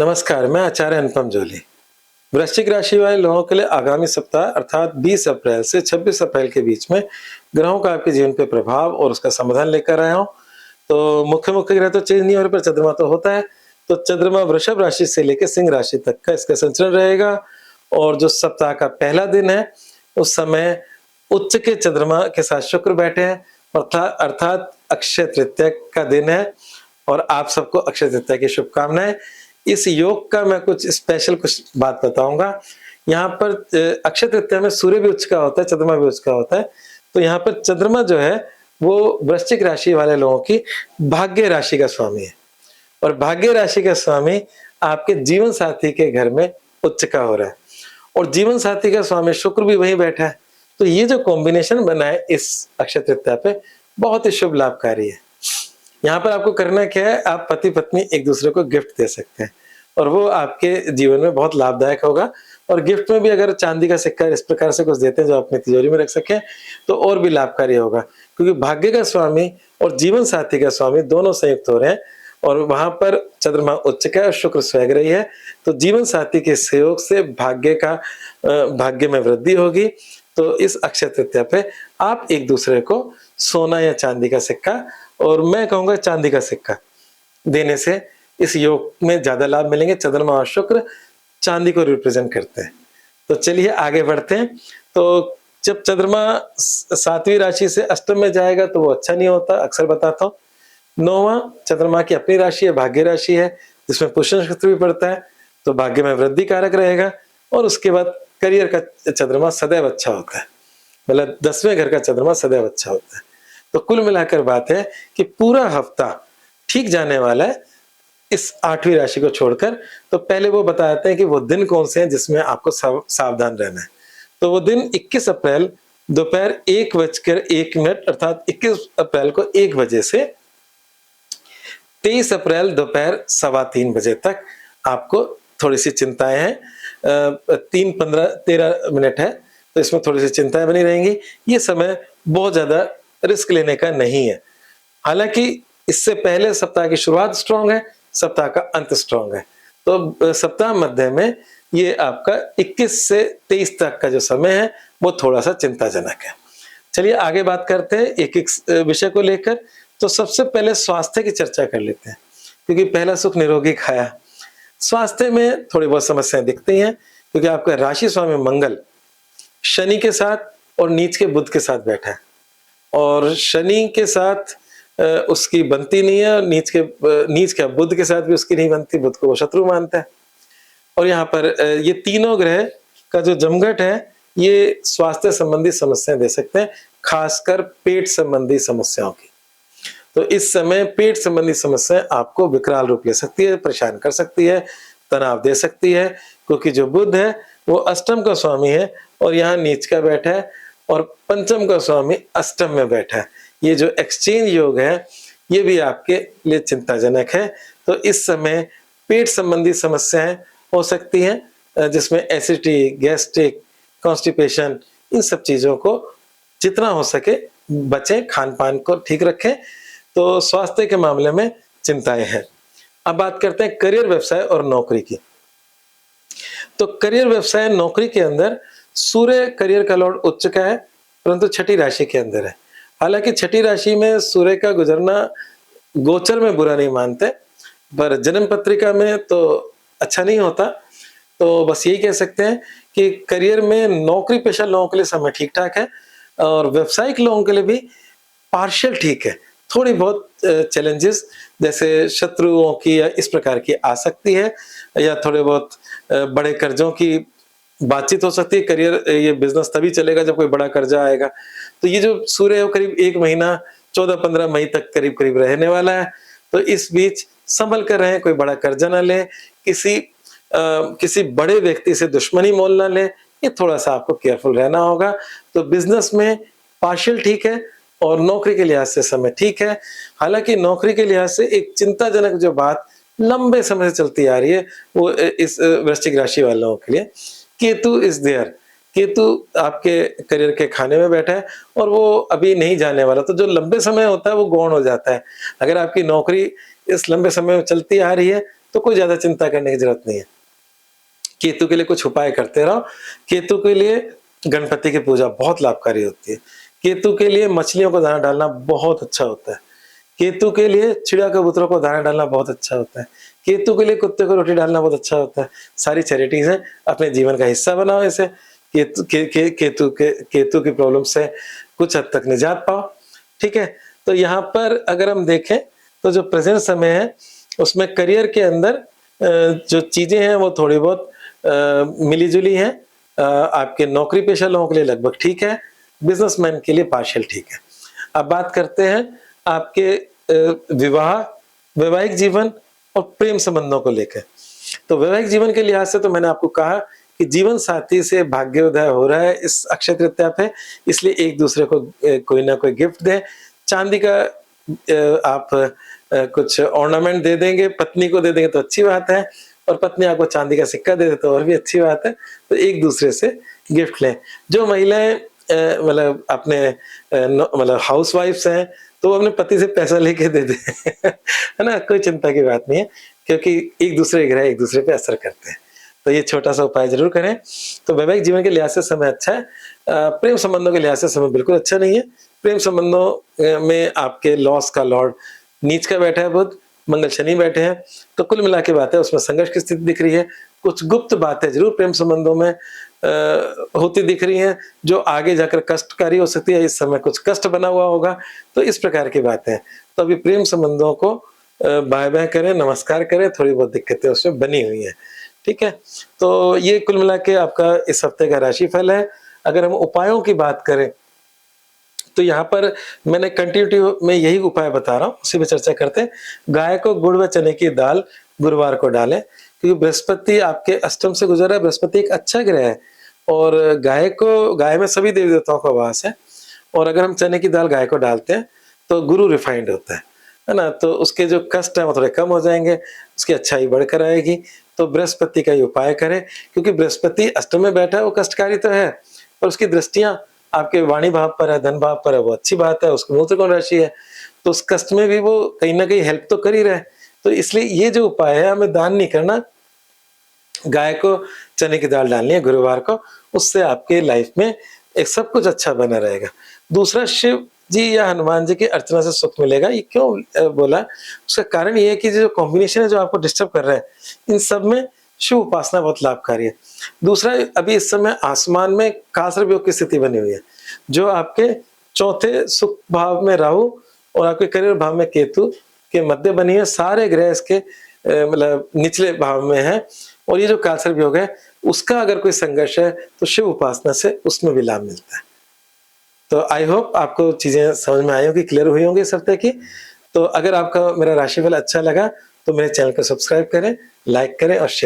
नमस्कार, मैं आचार्य अनुपम जोली। वृश्चिक राशि वाले लोगों के लिए आगामी सप्ताह अर्थात 20 अप्रैल से 26 अप्रैल के बीच में ग्रहों का आपके जीवन पे प्रभाव और उसका समाधान लेकर आया हूँ। तो मुख्य ग्रह तो चेंज नहीं हो रहे, पर चंद्रमा तो होता है। तो चंद्रमा वृषभ राशि से लेकर सिंह राशि तक का इसका संचरण रहेगा। और जो सप्ताह का पहला दिन है, उस समय उच्च के चंद्रमा के साथ शुक्र बैठे हैं, अर्थात अक्षय तृतीया का दिन है। और आप सबको अक्षय तृतीया की शुभकामनाएं। इस योग का मैं कुछ बात बताऊंगा। यहाँ पर अक्षय तृतीया में सूर्य भी उच्च का होता है, चंद्रमा भी उच्च का होता है। तो यहाँ पर चंद्रमा जो है वो वृश्चिक राशि वाले लोगों की भाग्य राशि का स्वामी है, और भाग्य राशि का स्वामी आपके जीवन साथी के घर में उच्च का हो रहा है, और जीवन साथी का स्वामी शुक्र भी वहीं बैठा है। तो ये जो कॉम्बिनेशन बना है इस अक्षय तृतीया पे, बहुत ही शुभ लाभकारी है। यहाँ पर आपको करना क्या है, आप पति पत्नी एक दूसरे को गिफ्ट दे सकते हैं, और वो आपके जीवन में बहुत लाभदायक होगा। और गिफ्ट में भी अगर चांदी का सिक्का इस प्रकार से कुछ देते हैं जो अपनी तिजोरी में रख सकें, तो और भी लाभकारी होगा, क्योंकि भाग्य का स्वामी और जीवन साथी का स्वामी दोनों संयुक्त हो रहे हैं, और वहां पर चंद्रमा उच्च का और शुक्र स्वैग्रही है। तो जीवन साथी के सहयोग से भाग्य में वृद्धि होगी। तो इस अक्षय तृतीया पे आप एक दूसरे को सोना या चांदी का सिक्का, और मैं कहूंगा चांदी का सिक्का देने से इस योग में ज्यादा लाभ मिलेंगे। चंद्रमा और शुक्र चांदी को रिप्रेजेंट करते हैं। तो चलिए आगे बढ़ते हैं। तो जब चंद्रमा 7वीं राशि से अष्टम में जाएगा तो वो अच्छा नहीं होता, अक्सर बताता हूँ। 9वां चंद्रमा की अपनी राशि है, भाग्य राशि है, जिसमें पुष्य नक्षत्र भी पड़ता है, तो भाग्य में वृद्धि कारक रहेगा। और उसके बाद करियर का चंद्रमा सदैव अच्छा होता है, मतलब 10वें घर का चंद्रमा सदैव अच्छा होता है। तो कुल मिलाकर बात है कि पूरा हफ्ता ठीक जाने वाला है इस 8वीं राशि को छोड़कर। तो पहले वो बताते हैं कि वो दिन कौन से हैं जिसमें आपको सावधान रहना है। तो वो दिन 21 अप्रैल दोपहर 1:01 अर्थात 21 अप्रैल को 1 बजे से 23 अप्रैल दोपहर 3:15 बजे तक आपको थोड़ी सी चिंताएं हैं। 3:15-13 है, तो इसमें थोड़ी सी चिंताएं बनी रहेंगी। ये समय बहुत ज्यादा रिस्क लेने का नहीं है। हालांकि इससे पहले सप्ताह की शुरुआत स्ट्रांग है, सप्ताह का अंत स्ट्रांग है। तो सप्ताह मध्य में ये आपका 21 से 23 तक का जो समय है वो थोड़ा सा चिंताजनक है। चलिए आगे बात करते हैं एक एक विषय को लेकर। तो सबसे पहले स्वास्थ्य की चर्चा कर लेते हैं, क्योंकि पहला सुख निरोगी खाया। स्वास्थ्य में थोड़ी बहुत समस्याएं दिखती हैं, क्योंकि आपका राशि स्वामी मंगल शनि के साथ और नीच के बुध के साथ बैठा है, और शनि के साथ उसकी बनती नहीं है, और नीच के बुध के साथ भी उसकी नहीं बनती, बुध को वो शत्रु मानता है। और यहाँ पर ये तीनों ग्रह का जो जमघट है, ये स्वास्थ्य संबंधी समस्याएं दे सकते हैं, खासकर पेट संबंधी समस्याओं की। तो इस समय पेट संबंधी समस्याएं आपको विकराल रूप ले सकती है, परेशान कर सकती है, तनाव दे सकती है, क्योंकि जो बुध है वो अष्टम का स्वामी है, और यहाँ नीच का बैठा है, और पंचम का स्वामी अष्टम में बैठा है। ये जो एक्सचेंज योग है ये भी आपके लिए चिंताजनक है। तो इस समय पेट संबंधी समस्याएं हो सकती हैं, जिसमें एसिडिटी, गैस्ट्रिक, कॉन्स्टिपेशन, इन सब चीजों को जितना हो सके बचें, खान पान को ठीक रखें। तो स्वास्थ्य के मामले में चिंताएं हैं। अब बात करते हैं करियर, व्यवसाय और नौकरी की। तो करियर, व्यवसाय, नौकरी के अंदर सूर्य करियर का लॉर्ड उच्च का है, परंतु छठी राशि के अंदर है। हालांकि छठी राशि में सूर्य का गुजरना गोचर में बुरा नहीं मानते, पर जन्म पत्रिका में तो अच्छा नहीं होता। तो बस यही कह सकते हैं कि करियर में नौकरी पेशा लोगों के लिए समय ठीक ठाक है, और व्यवसायिक लोगों के लिए भी पार्शियल ठीक है। थोड़ी बहुत चैलेंजेस जैसे शत्रुओं की या इस प्रकार की आ सकती है, या थोड़े बहुत बड़े कर्जों की बातचीत हो सकती है। करियर, ये बिजनेस तभी चलेगा जब कोई बड़ा कर्जा आएगा। तो ये जो सूर्य है वो करीब 1 महीना 14-15 मई तक करीब रहने वाला है। तो इस बीच संभल कर रहें, कोई बड़ा कर्जा ना लें, किसी बड़े व्यक्ति से दुश्मनी मोल ना लें, ये थोड़ा सा आपको केयरफुल रहना होगा। तो बिजनेस में पार्शियल ठीक है, और नौकरी के लिहाज से समय ठीक है। हालांकि नौकरी के लिहाज से एक चिंताजनक जो बात लंबे समय से चलती आ रही है वो इस वृश्चिक राशि वालों के लिए, केतु इज देयर। केतु आपके करियर के खाने में बैठा है, और वो अभी नहीं जाने वाला। तो जो लंबे समय होता है वो गौण हो जाता है। अगर आपकी नौकरी इस लंबे समय में चलती आ रही है तो कोई ज्यादा चिंता करने की जरूरत नहीं है। केतु के लिए कुछ उपाय करते रहो। केतु के लिए गणपति की पूजा बहुत लाभकारी होती है। केतु के लिए मछलियों को दाना डालना बहुत अच्छा होता है। केतु के लिए चिड़िया कबूतरों को दाना डालना बहुत अच्छा होता है। केतु के लिए कुत्ते को रोटी डालना बहुत अच्छा होता है। सारी चैरिटीज हैं, अपने जीवन का हिस्सा बनाओ इसे। केतु की प्रॉब्लम से कुछ हद तक निजात पाओ। ठीक है, तो यहाँ पर अगर हम देखें तो जो प्रेजेंट समय है उसमें करियर के अंदर जो चीजें हैं वो थोड़ी बहुत मिली जुली हैं। आपके नौकरी पेशा लोगों के लिए लगभग ठीक है, बिजनेसमैन के लिए पार्शियल ठीक है। अब बात करते हैं आपके विवाह, वैवाहिक जीवन और प्रेम संबंधों को लेकर। तो वैवाहिक जीवन के लिहाज से तो मैंने आपको कहा कि जीवन साथी से भाग्योदय हो रहा है इस अक्षय तृतीया पे, इसलिए एक दूसरे को कोई ना कोई गिफ्ट दें। चांदी का आप कुछ ऑर्नामेंट दे देंगे, पत्नी को दे देंगे तो अच्छी बात है, और पत्नी आपको चांदी का सिक्का दे दे तो और भी अच्छी बात है। तो एक दूसरे से गिफ्ट लें। जो महिलाएं मतलब अपने मतलब हाउस वाइफ्स हैं तो वो अपने पति से पैसा लेके दे दे है ना, कोई चिंता की बात नहीं है, क्योंकि एक दूसरे ग्रह एक दूसरे पे असर करते हैं। तो ये छोटा सा उपाय जरूर करें। तो वैवाहिक जीवन के लिहाज से समय अच्छा है। प्रेम संबंधों के लिहाज से समय बिल्कुल अच्छा नहीं है। प्रेम संबंधों में आपके लॉस का लॉर्ड नीच का बैठा है बुध, मंगल शनि बैठे हैं, तो कुल मिला के बात है उसमें संघर्ष की स्थिति दिख रही है। कुछ गुप्त बातें जरूर प्रेम संबंधों में होती दिख रही हैं, जो आगे जाकर कष्टकारी हो सकती है। इस समय कुछ कष्ट बना हुआ होगा, तो इस प्रकार की बातें हैं। तो अभी प्रेम संबंधों को बाय बाय करें, नमस्कार करें, थोड़ी बहुत दिक्कतें उसमें बनी हुई है। ठीक है, तो ये कुल मिला के आपका इस हफ्ते का राशिफल है। अगर हम उपायों की बात करें तो यहाँ पर मैंने कंटिन्यूटी में यही उपाय बता रहा हूँ, उसी पे चर्चा करते हैं। गाय को गुड़ व चने की दाल गुरुवार को डालें, क्योंकि बृहस्पति आपके अष्टम से गुजर रहा है। बृहस्पति एक अच्छा ग्रह है और गाय में सभी देवी देवताओं का वास है, और अगर हम चने की दाल गाय को डालते हैं तो गुरु रिफाइंड होता है ना, तो उसके जो कष्ट है वो थोड़े कम हो जाएंगे, उसकी अच्छाई बढ़कर आएगी। तो बृहस्पति का ही उपाय करें, क्योंकि बृहस्पति अष्टम में बैठा है, वो कष्टकारी तो है, पर उसकी दृष्टियां आपके वाणी भाव पर है, धन भाव पर है, वो अच्छी बात है। उसकी मूत्रकोण राशि है, तो उस कष्ट में भी वो कहीं ना कहीं हेल्प तो कर ही रहे। तो इसलिए ये जो उपाय है, हमें दान नहीं करना, गाय को चने की दाल डालनी है गुरुवार को, उससे आपके लाइफ में एक सब कुछ अच्छा बना रहेगा। दूसरा, शिव जी या हनुमान जी की अर्चना से सुख मिलेगा। ये क्यों बोला, उसका कारण ये है कि जो कॉम्बिनेशन है जो आपको डिस्टर्ब कर रहा है, इन सब में शिव उपासना बहुत लाभकारी है। दूसरा, अभी इस समय आसमान में कासर्प योग की स्थिति बनी हुई है, जो आपके चौथे सुख भाव में राहु और आपके करियर भाव में केतु के मध्य बनी है। सारे ग्रह इसके मतलब निचले भाव में है, और ये जो कासर्प योग है उसका अगर कोई संघर्ष है तो शिव उपासना से उसमें भी लाभ मिलता है। तो आई होप आपको चीजें समझ में आई होंगी, क्लियर हुई होंगी इस हफ्ते की। तो अगर आपका मेरा राशिफल अच्छा लगा तो मेरे चैनल को सब्सक्राइब करें, लाइक करें और शेयर